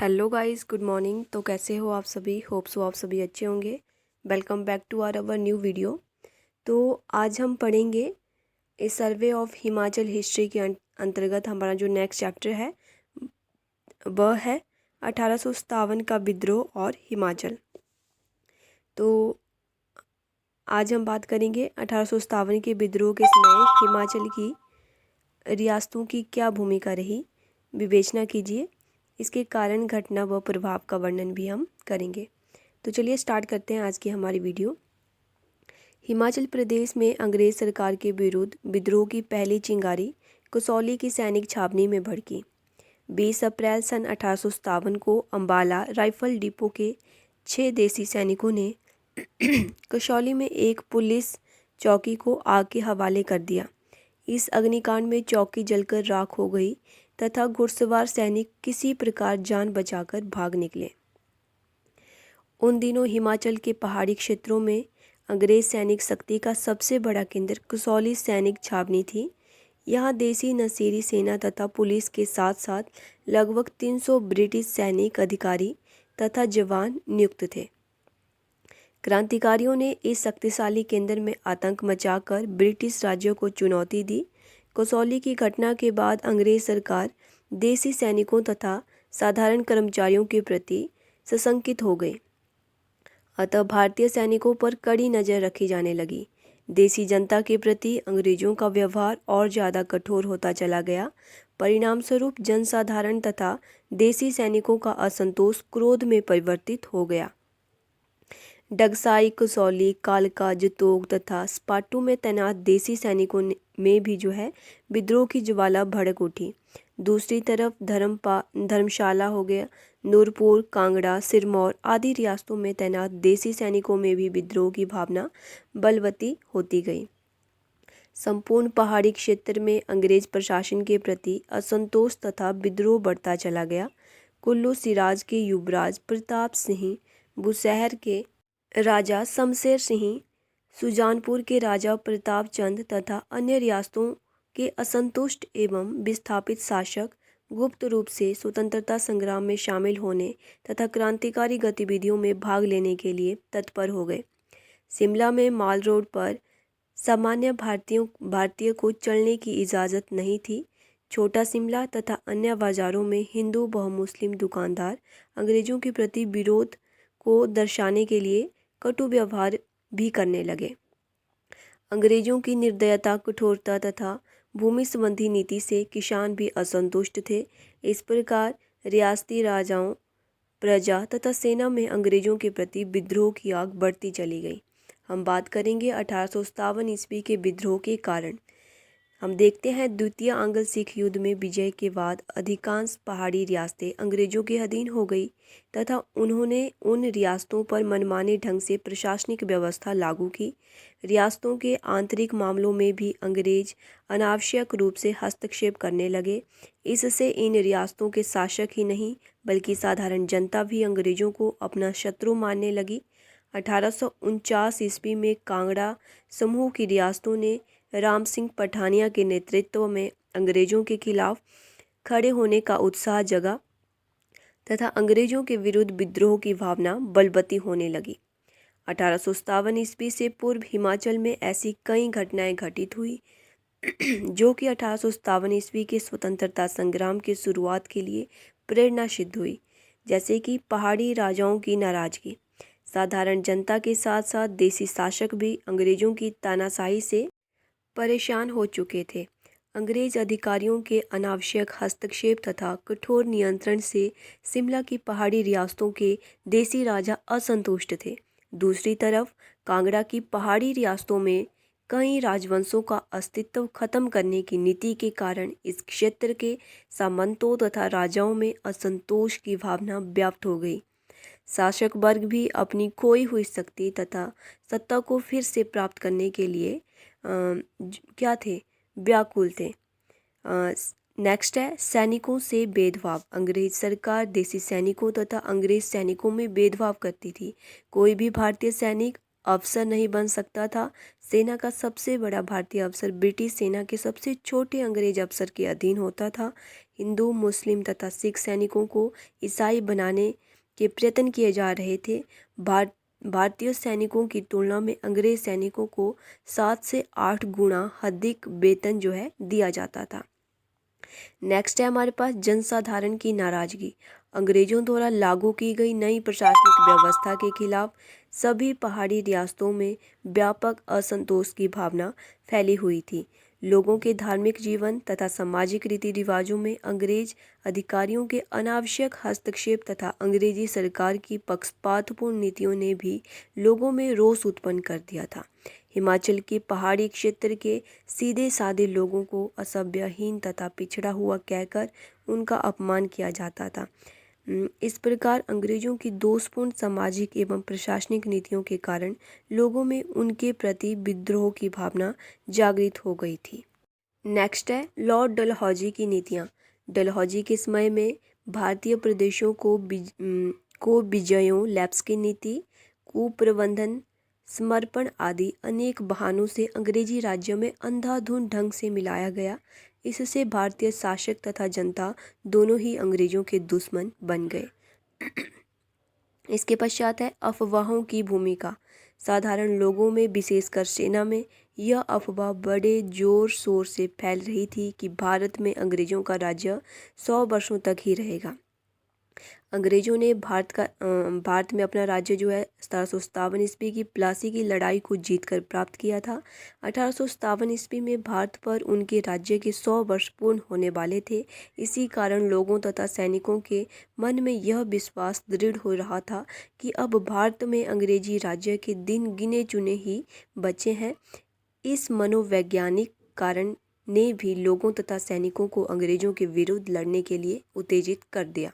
Hello guys, good morning. तो कैसे हो आप सभी? होप्स हो आप सभी अच्छे होंगे। Welcome back to our new video. तो आज हम पढ़ेंगे a survey of Himachal history के अंतर्गत हमारा जो नेक्स्ट चैप्टर है वह है 1857 का विद्रोह और हिमाचल। तो आज हम बात करेंगे 1857 के विद्रोह के समय हिमाचल की रियासतों की क्या भूमिका रही, विवेचना कीजिए। इसके कारण, घटना व प्रभाव का वर्णन भी हम करेंगे। तो चलिए स्टार्ट करते हैं आज की हमारी वीडियो। हिमाचल प्रदेश में अंग्रेज सरकार के विरुद्ध विद्रोह की पहली चिंगारी कसौली की सैनिक छावनी में भड़की। 20 अप्रैल सन 1857 को अंबाला राइफल डिपो के 6 देसी सैनिकों ने कसौली में एक पुलिस चौकी को आग के हवाले कर दिया। इस अग्निकांड में चौकी जलकर राख हो गई तथा घुड़सवार सैनिक किसी प्रकार जान बचाकर भाग निकले। उन दिनों हिमाचल के पहाड़ी क्षेत्रों में अंग्रेज सैनिक शक्ति का सबसे बड़ा केंद्र कसौली सैनिक छावनी थी। यहाँ देसी नसीरी सेना तथा पुलिस के साथ साथ लगभग 300 ब्रिटिश सैनिक अधिकारी तथा जवान नियुक्त थे। क्रांतिकारियों ने इस शक्तिशाली केंद्र में आतंक मचाकर ब्रिटिश राज्यों को चुनौती दी। कसौली की घटना के बाद अंग्रेज सरकार देसी सैनिकों तथा साधारण कर्मचारियों के प्रति सशंकित हो गई। अतः भारतीय सैनिकों पर कड़ी नज़र रखी जाने लगी। देसी जनता के प्रति अंग्रेजों का व्यवहार और ज़्यादा कठोर होता चला गया। परिणामस्वरूप जनसाधारण तथा देसी सैनिकों का असंतोष क्रोध में परिवर्तित हो गया। डगसाई, कसौली, कालका, जतोग तथा स्पाटू में तैनात देसी सैनिकों में भी विद्रोह की ज्वाला भड़क उठी। दूसरी तरफ धर्मशाला हो गया, नूरपुर, कांगड़ा, सिरमौर आदि रियासतों में तैनात देसी सैनिकों में भी विद्रोह की भावना बलवती होती गई। संपूर्ण पहाड़ी क्षेत्र में अंग्रेज प्रशासन के प्रति असंतोष तथा विद्रोह बढ़ता चला गया। कुल्लू सिराज के युवराज प्रताप सिंह, बुशहर के राजा शमशेर सिंह, सुजानपुर के राजा प्रताप चंद तथा अन्य रियासतों के असंतुष्ट एवं विस्थापित शासक गुप्त रूप से स्वतंत्रता संग्राम में शामिल होने तथा क्रांतिकारी गतिविधियों में भाग लेने के लिए तत्पर हो गए। शिमला में माल रोड पर सामान्य भारतीय को चलने की इजाज़त नहीं थी। छोटा शिमला तथा अन्य बाज़ारों में हिंदू व मुस्लिम दुकानदार अंग्रेजों के प्रति विरोध को दर्शाने के लिए कटु व्यवहार भी करने लगे। अंग्रेजों की निर्दयता, कठोरता तथा भूमि संबंधी नीति से किसान भी असंतुष्ट थे। इस प्रकार रियासती राजाओं, प्रजा तथा सेना में अंग्रेजों के प्रति विद्रोह की आग बढ़ती चली गई। हम बात करेंगे 1857 ईस्वी के विद्रोह के कारण। हम देखते हैं, द्वितीय आंग्ल सिख युद्ध में विजय के बाद अधिकांश पहाड़ी रियासतें अंग्रेजों के अधीन हो गई तथा उन्होंने उन रियासतों पर मनमाने ढंग से प्रशासनिक व्यवस्था लागू की। रियासतों के आंतरिक मामलों में भी अंग्रेज अनावश्यक रूप से हस्तक्षेप करने लगे। इससे इन रियासतों के शासक ही नहीं बल्कि साधारण जनता भी अंग्रेजों को अपना शत्रु मानने लगी। 1849 ईस्वी में कांगड़ा समूह की रियासतों ने राम सिंह पठानिया के नेतृत्व में अंग्रेजों के खिलाफ खड़े होने का उत्साह जगा तथा अंग्रेजों के विरुद्ध विद्रोह की भावना बलवती होने लगी। 1857 ईस्वी से पूर्व हिमाचल में ऐसी कई घटनाएं घटित हुई जो कि 1857 ईस्वी के स्वतंत्रता संग्राम की शुरुआत के लिए प्रेरणा सिद्ध हुई। जैसे कि पहाड़ी राजाओं की नाराजगी, साधारण जनता के साथ साथ देसी शासक भी अंग्रेजों की तानाशाही से परेशान हो चुके थे। अंग्रेज अधिकारियों के अनावश्यक हस्तक्षेप तथा कठोर नियंत्रण से शिमला की पहाड़ी रियासतों के देसी राजा असंतुष्ट थे। दूसरी तरफ कांगड़ा की पहाड़ी रियासतों में कई राजवंशों का अस्तित्व खत्म करने की नीति के कारण इस क्षेत्र के सामंतों तथा राजाओं में असंतोष की भावना व्याप्त हो गई। शासक वर्ग भी अपनी खोई हुई शक्ति तथा सत्ता को फिर से प्राप्त करने के लिए व्याकुल थे। नेक्स्ट है सैनिकों से भेदभाव। अंग्रेज सरकार देसी सैनिकों तथा अंग्रेज सैनिकों में भेदभाव करती थी। कोई भी भारतीय सैनिक अफसर नहीं बन सकता था। सेना का सबसे बड़ा भारतीय अफसर ब्रिटिश सेना के सबसे छोटे अंग्रेज अफसर के अधीन होता था। हिंदू, मुस्लिम तथा सिख सैनिकों को ईसाई बनाने के प्रयत्न किए जा रहे थे। भारतीय सैनिकों की तुलना में अंग्रेज सैनिकों को 7 से 8 गुना अधिक वेतन जो है दिया जाता था। नेक्स्ट है हमारे पास जनसाधारण की नाराजगी। अंग्रेजों द्वारा लागू की गई नई प्रशासनिक व्यवस्था के खिलाफ सभी पहाड़ी रियासतों में व्यापक असंतोष की भावना फैली हुई थी। लोगों के धार्मिक जीवन तथा सामाजिक रीति रिवाजों में अंग्रेज अधिकारियों के अनावश्यक हस्तक्षेप तथा अंग्रेजी सरकार की पक्षपातपूर्ण नीतियों ने भी लोगों में रोष उत्पन्न कर दिया था। हिमाचल के पहाड़ी क्षेत्र के सीधे साधे लोगों को असभ्यहीन तथा पिछड़ा हुआ कहकर उनका अपमान किया जाता था। इस प्रकार अंग्रेजों की दोषपूर्ण सामाजिक एवं प्रशासनिक नीतियों के कारण लोगों में उनके प्रति विद्रोह की भावना जागृत हो गई थी। नेक्स्ट है लॉर्ड डलहौजी की नीतियाँ। डलहौजी के समय में भारतीय प्रदेशों को विजयों, लैप्स की नीति, कुप्रबंधन, समर्पण आदि अनेक बहानों से अंग्रेजी राज्य में अंधाधुंध ढंग से मिलाया गया। इससे भारतीय शासक तथा जनता दोनों ही अंग्रेजों के दुश्मन बन गए। इसके पश्चात है अफवाहों की भूमिका। साधारण लोगों में विशेषकर सेना में यह अफवाह बड़े जोर शोर से फैल रही थी कि भारत में अंग्रेजों का राज्य 100 वर्षों तक ही रहेगा। अंग्रेजों ने भारत में अपना राज्य जो है 1757 ईस्वी की प्लासी की लड़ाई को जीतकर प्राप्त किया था। 1857 ईस्वी में भारत पर उनके राज्य के 100 वर्ष पूर्ण होने वाले थे। इसी कारण लोगों तथा सैनिकों के मन में यह विश्वास दृढ़ हो रहा था कि अब भारत में अंग्रेजी राज्य के दिन गिने चुने ही बचे हैं। इस मनोवैज्ञानिक कारण ने भी लोगों तथा सैनिकों को अंग्रेजों के विरुद्ध लड़ने के लिए उत्तेजित कर दिया।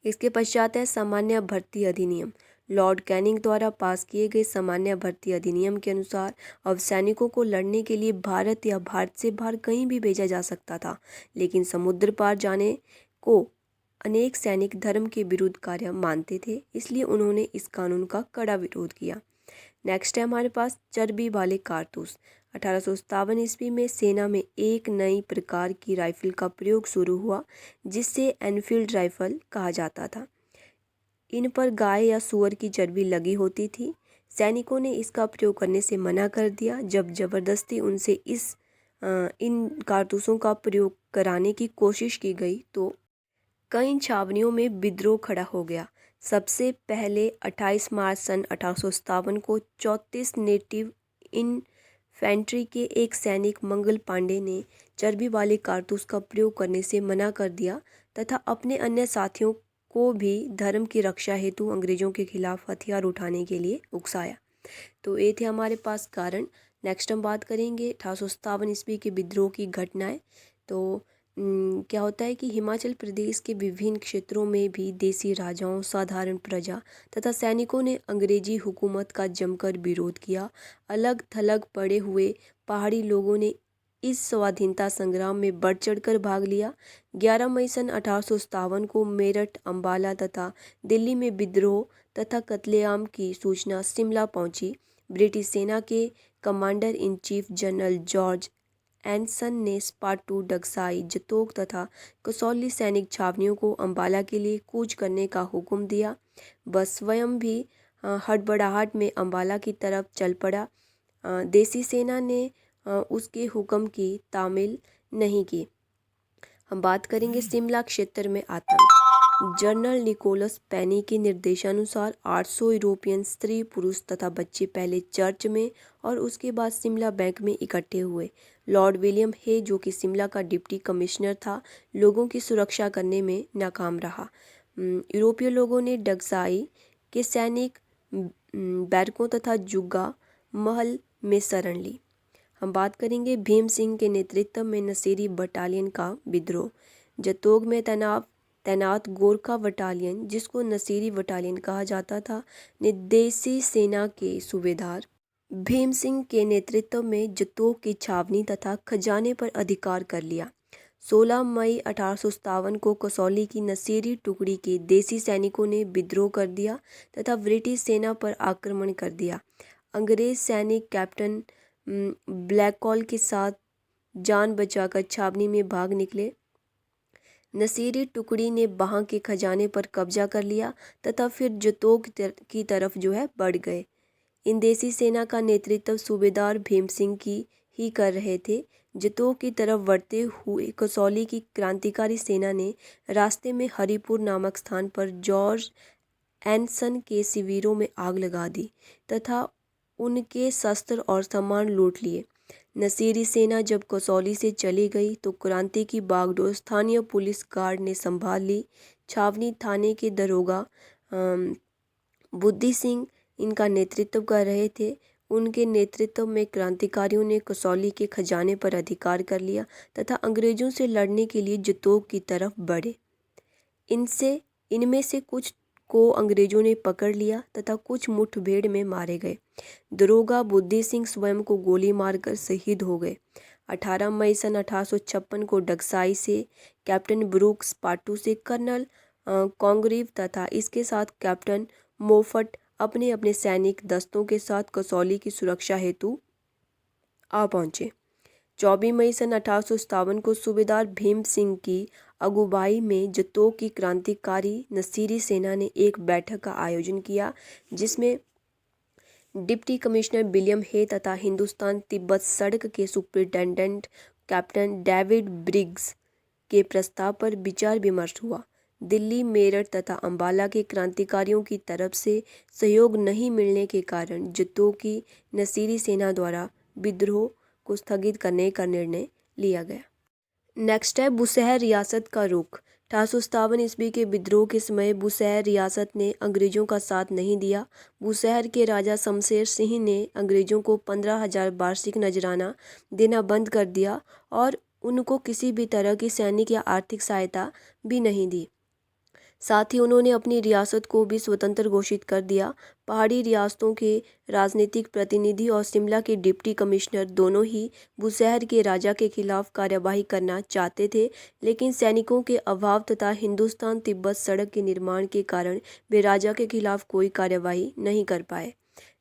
इसके पश्चात है सामान्य भर्ती अधिनियम। लॉर्ड कैनिंग द्वारा पास किए गए सामान्य भर्ती अधिनियम के अनुसार अब सैनिकों को लड़ने के लिए भारत या भारत से बाहर कहीं भी भेजा जा सकता था, लेकिन समुद्र पार जाने को अनेक सैनिक धर्म के विरुद्ध कार्य मानते थे, इसलिए उन्होंने इस कानून का कड़ा विरोध किया। नेक्स्ट है हमारे पास चर्बी वाले कारतूस। 1857 ईस्वी में सेना में एक नई प्रकार की राइफल का प्रयोग शुरू हुआ, जिसे एनफील्ड राइफल कहा जाता था। इन पर गाय या सूअर की चर्बी लगी होती थी। सैनिकों ने इसका प्रयोग करने से मना कर दिया। जब जबरदस्ती उनसे इन कारतूसों का प्रयोग कराने की कोशिश की गई तो कई छावनियों में विद्रोह खड़ा हो गया। सबसे पहले 28 मार्च सन 1857 को 34 नेटिव इन्फेंट्री के एक सैनिक मंगल पांडे ने चर्बी वाले कारतूस का प्रयोग करने से मना कर दिया तथा अपने अन्य साथियों को भी धर्म की रक्षा हेतु अंग्रेजों के खिलाफ हथियार उठाने के लिए उकसाया। तो ये थे हमारे पास कारण। नेक्स्ट हम बात करेंगे 1857 ईस्वी के विद्रोह की घटनाएं। तो क्या होता है कि हिमाचल प्रदेश के विभिन्न क्षेत्रों में भी देसी राजाओं, साधारण प्रजा तथा सैनिकों ने अंग्रेजी हुकूमत का जमकर विरोध किया। अलग थलग पड़े हुए पहाड़ी लोगों ने इस स्वाधीनता संग्राम में बढ़ चढ़कर भाग लिया। 11 मई सन 1857 को मेरठ, अंबाला तथा दिल्ली में विद्रोह तथा कत्लेआम की सूचना शिमला पहुंची। ब्रिटिश सेना के commander in chief general George एनसन ने स्पाटू, डगसाई, जतोग तथा कसौली सैनिक छावनियों को अंबाला के लिए कूच करने का हुक्म दिया। वह स्वयं भी हड़बड़ाहट में अंबाला की तरफ चल पड़ा। देसी सेना ने उसके हुक्म की तामील नहीं की। हम बात करेंगे शिमला क्षेत्र में आतंक। जनरल निकोलस पेनी के निर्देशानुसार 800 यूरोपियन स्त्री, पुरुष तथा बच्चे पहले चर्च में और उसके बाद शिमला बैंक में इकट्ठे हुए। लॉर्ड विलियम हे, जो कि शिमला का डिप्टी कमिश्नर था, लोगों की सुरक्षा करने में नाकाम रहा। यूरोपीय लोगों ने डगसाई के सैनिक बैरकों तथा जुग्गा महल में शरण ली। हम बात करेंगे भीम सिंह के नेतृत्व में नसीरी बटालियन का विद्रोह। जतोग में तैनात गोरखा बटालियन, जिसको नसीरी बटालियन कहा जाता था, ने देसी सेना के सूबेदार भीम सिंह के नेतृत्व में जतोग की छावनी तथा खजाने पर अधिकार कर लिया। 16 मई 1857 को कसौली की नसीरी टुकड़ी के देसी सैनिकों ने विद्रोह कर दिया तथा ब्रिटिश सेना पर आक्रमण कर दिया। अंग्रेज सैनिक कैप्टन ब्लैककॉल के साथ जान बचाकर छावनी में भाग निकले। नसीरी टुकड़ी ने वहां के खजाने पर कब्जा कर लिया तथा फिर जतोग की तरफ बढ़ गए। इन देसी सेना का नेतृत्व सूबेदार भीम सिंह की ही कर रहे थे। जतोग की तरफ बढ़ते हुए कसौली की क्रांतिकारी सेना ने रास्ते में हरिपुर नामक स्थान पर जॉर्ज एनसन के शिविरों में आग लगा दी तथा उनके शस्त्र और सामान लूट लिए। नसीरी सेना जब कसौली से चली गई तो क्रांति की बागडोर स्थानीय पुलिस गार्ड ने संभाल ली। छावनी थाने के दरोगा बुद्धि सिंह इनका नेतृत्व कर रहे थे। उनके नेतृत्व में क्रांतिकारियों ने कसौली के खजाने पर अधिकार कर लिया तथा अंग्रेजों से लड़ने के लिए जतोग की तरफ बढ़े। इनमें से कुछ को अंग्रेजों ने पकड़ लिया तथा कुछ मुठभेड़ में मारे गए। दरोगा बुद्धि सिंह स्वयं को गोली मारकर शहीद हो गए। 18 मई सन 1856 को डगसाई से कैप्टन ब्रूक्स, पाटू से कर्नल कॉन्ग्रीव तथा इसके साथ कैप्टन मोफट अपने अपने सैनिक दस्तों के साथ कसौली की सुरक्षा हेतु आ पहुंचे। 24 मई सन 1857 को सूबेदार भीम सिंह की अगुवाई में जतोग की क्रांतिकारी नसीरी सेना ने एक बैठक का आयोजन किया, जिसमें डिप्टी कमिश्नर विलियम हे तथा हिंदुस्तान तिब्बत सड़क के सुपरिटेंडेंट कैप्टन डेविड ब्रिग्स के प्रस्ताव पर विचार विमर्श हुआ। दिल्ली, मेरठ तथा अंबाला के क्रांतिकारियों की तरफ से सहयोग नहीं मिलने के कारण जतोग की नसीरी सेना द्वारा विद्रोह को स्थगित करने का निर्णय लिया गया। नेक्स्ट है बुशहर रियासत का रुख। 1857 ईस्वी के विद्रोह के समय बुशहर रियासत ने अंग्रेजों का साथ नहीं दिया। बुशहर के राजा शमशेर सिंह ने अंग्रेजों को 15,000 वार्षिक नजराना देना बंद कर दिया और उनको किसी भी तरह की सैनिक या आर्थिक सहायता भी नहीं दी। साथ ही उन्होंने अपनी रियासत को भी स्वतंत्र घोषित कर दिया। पहाड़ी रियासतों के राजनीतिक प्रतिनिधि और शिमला के डिप्टी कमिश्नर दोनों ही बुशहर के राजा के खिलाफ कार्यवाही करना चाहते थे, लेकिन सैनिकों के अभाव तथा हिंदुस्तान तिब्बत सड़क के निर्माण के कारण वे राजा के खिलाफ कोई कार्यवाही नहीं कर पाए।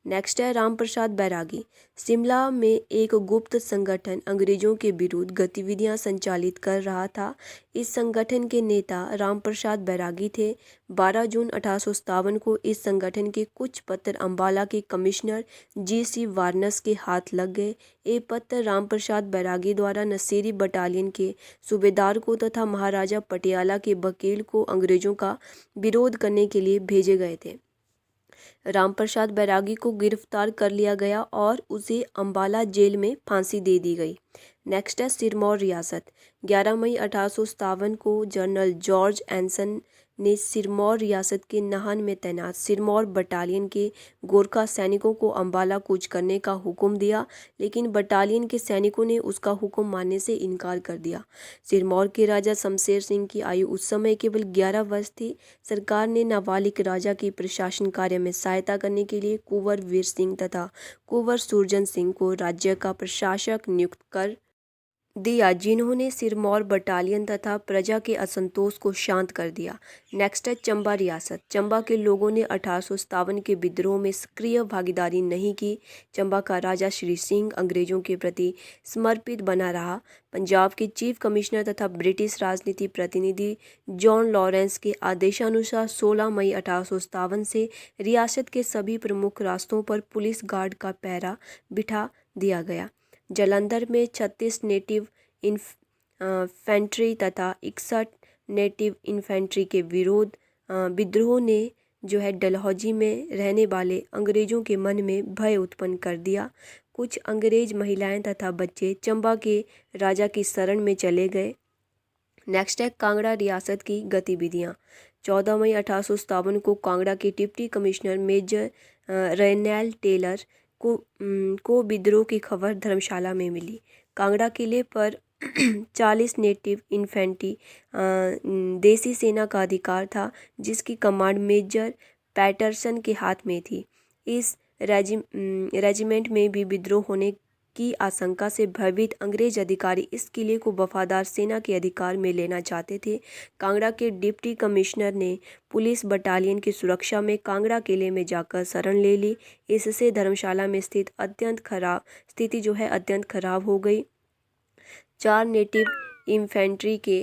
नेक्स्ट है रामप्रसाद बैरागी। शिमला में एक गुप्त संगठन अंग्रेजों के विरुद्ध गतिविधियां संचालित कर रहा था। इस संगठन के नेता रामप्रसाद बैरागी थे। 12 जून 1857 को इस संगठन के कुछ पत्र अंबाला के कमिश्नर जी.सी. वार्नस के हाथ लग गए। ये पत्र रामप्रसाद बैरागी द्वारा नसीरी बटालियन के सूबेदार को तथा महाराजा पटियाला के वकील को अंग्रेजों का विरोध करने के लिए भेजे गए थे। रामप्रसाद बैरागी को गिरफ्तार कर लिया गया और उसे अंबाला जेल में फांसी दे दी गई। नेक्स्ट है सिरमौर रियासत। 11 मई 1857 को जनरल जॉर्ज एनसन ने सिरमौर रियासत के नाहन में तैनात सिरमौर बटालियन के गोरखा सैनिकों को अंबाला कूच करने का हुक्म दिया, लेकिन बटालियन के सैनिकों ने उसका हुक्म मानने से इनकार कर दिया। सिरमौर के राजा शमशेर सिंह की आयु उस समय केवल 11 वर्ष थी। सरकार ने नाबालिग राजा की प्रशासन कार्य में सहायता करने के लिए कुंवर वीर सिंह तथा कुंवर सुरजन सिंह को राज्य का प्रशासक नियुक्त कर दिया, जिन्होंने सिरमौर बटालियन तथा प्रजा के असंतोष को शांत कर दिया। नेक्स्ट है चंबा रियासत। चंबा के लोगों ने 1857 के विद्रोह में सक्रिय भागीदारी नहीं की। चंबा का राजा श्री सिंह अंग्रेजों के प्रति समर्पित बना रहा। पंजाब के चीफ कमिश्नर तथा ब्रिटिश राजनीति प्रतिनिधि जॉन लॉरेंस के आदेशानुसार 16 मई 1857 से रियासत के सभी प्रमुख रास्तों पर पुलिस गार्ड का पहरा बिठा दिया गया। जालंधर में 36 नेटिव इन्फेंट्री तथा 61 नेटिव इन्फेंट्री के विद्रोह ने डलहौजी में रहने वाले अंग्रेजों के मन में भय उत्पन्न कर दिया। कुछ अंग्रेज महिलाएं तथा बच्चे चंबा के राजा की शरण में चले गए। नेक्स्ट है कांगड़ा रियासत की गतिविधियां। 14 मई 1857 को कांगड़ा के डिप्टी कमिश्नर मेजर रेनैल टेलर को विद्रोह की खबर धर्मशाला में मिली। कांगड़ा किले पर 40 नेटिव इन्फेंट्री देसी सेना का अधिकार था, जिसकी कमांड मेजर पैटरसन के हाथ में थी। इस रेजिमेंट में भी विद्रोह होने की आशंका से भयभीत अंग्रेज अधिकारी इस किले को वफादार सेना के अधिकार में लेना चाहते थे। कांगड़ा के डिप्टी कमिश्नर ने पुलिस बटालियन की सुरक्षा में कांगड़ा किले में जाकर शरण ले ली। इससे धर्मशाला में स्थिति जो है अत्यंत खराब हो गई। 4 नेटिव इन्फेंट्री के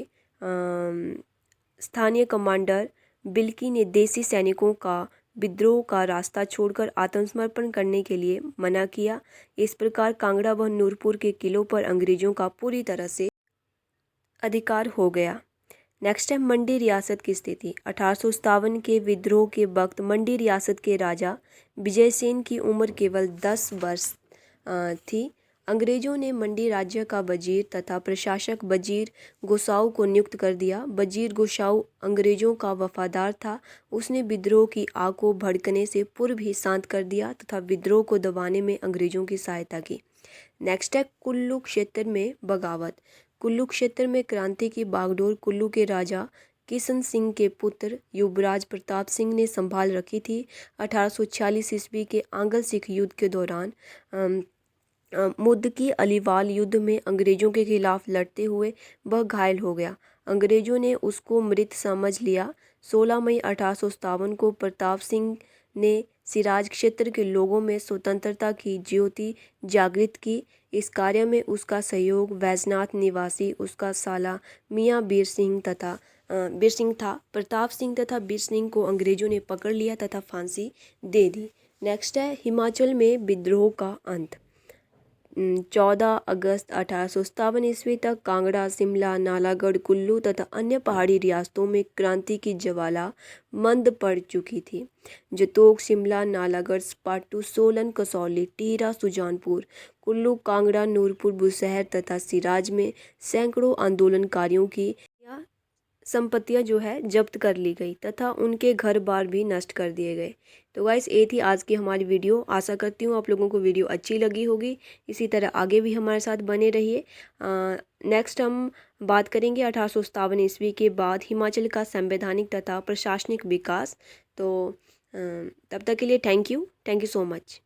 स्थानीय कमांडर बिल्की ने देसी सैनिकों का विद्रोह का रास्ता छोड़कर आत्मसमर्पण करने के लिए मना किया। इस प्रकार कांगड़ा व नूरपुर के किलों पर अंग्रेजों का पूरी तरह से अधिकार हो गया। नेक्स्ट है मंडी रियासत की स्थिति। 1857 के विद्रोह के वक्त मंडी रियासत के राजा विजयसेन की उम्र केवल 10 वर्ष थी। अंग्रेजों ने मंडी राज्य का वजीर तथा प्रशासक वजीर गोसाऊ को नियुक्त कर दिया। वजीर गोसाऊ अंग्रेजों का वफादार था। उसने विद्रोह की आग को भड़कने से पूर्व ही शांत कर दिया तथा विद्रोह को दबाने में अंग्रेजों की सहायता की। नेक्स्ट है कुल्लू क्षेत्र में बगावत। कुल्लू क्षेत्र में क्रांति की बागडोर कुल्लू के राजा किशन सिंह के पुत्र युवराज प्रताप सिंह ने संभाल रखी थी। 1846 ईस्वी के आंग्ल सिख युद्ध के दौरान मुद्दकी अलीवाल युद्ध में अंग्रेजों के खिलाफ लड़ते हुए वह घायल हो गया। अंग्रेजों ने उसको मृत समझ लिया। 16 मई 1857 को प्रताप सिंह ने सिराज क्षेत्र के लोगों में स्वतंत्रता की ज्योति जागृत की। इस कार्य में उसका सहयोग वैजनाथ निवासी उसका साला मियाँ बीर सिंह था। प्रताप सिंह तथा बीर सिंह को अंग्रेजों ने पकड़ लिया तथा फांसी दे दी। नेक्स्ट है हिमाचल में विद्रोह का अंत। 14 अगस्त 1857 ईस्वी तक कांगड़ा, शिमला, नालागढ़, कुल्लू तथा अन्य पहाड़ी रियासतों में क्रांति की ज्वाला मंद पड़ चुकी थी। जतोग, शिमला, नालागढ़, स्पाटू, सोलन, कसौली, टीरा, सुजानपुर, कुल्लू, कांगड़ा, नूरपुर, बुशहर तथा सिराज में सैकड़ों आंदोलनकारियों की संपत्तियां जो है जब्त कर ली गई तथा उनके घर बार भी नष्ट कर दिए गए। तो गाइस ये थी आज की हमारी वीडियो। आशा करती हूँ आप लोगों को वीडियो अच्छी लगी होगी। इसी तरह आगे भी हमारे साथ बने रहिए। नेक्स्ट हम बात करेंगे 1857 ईस्वी के बाद हिमाचल का संवैधानिक तथा प्रशासनिक विकास। तो तब तक के लिए थैंक यू सो मच।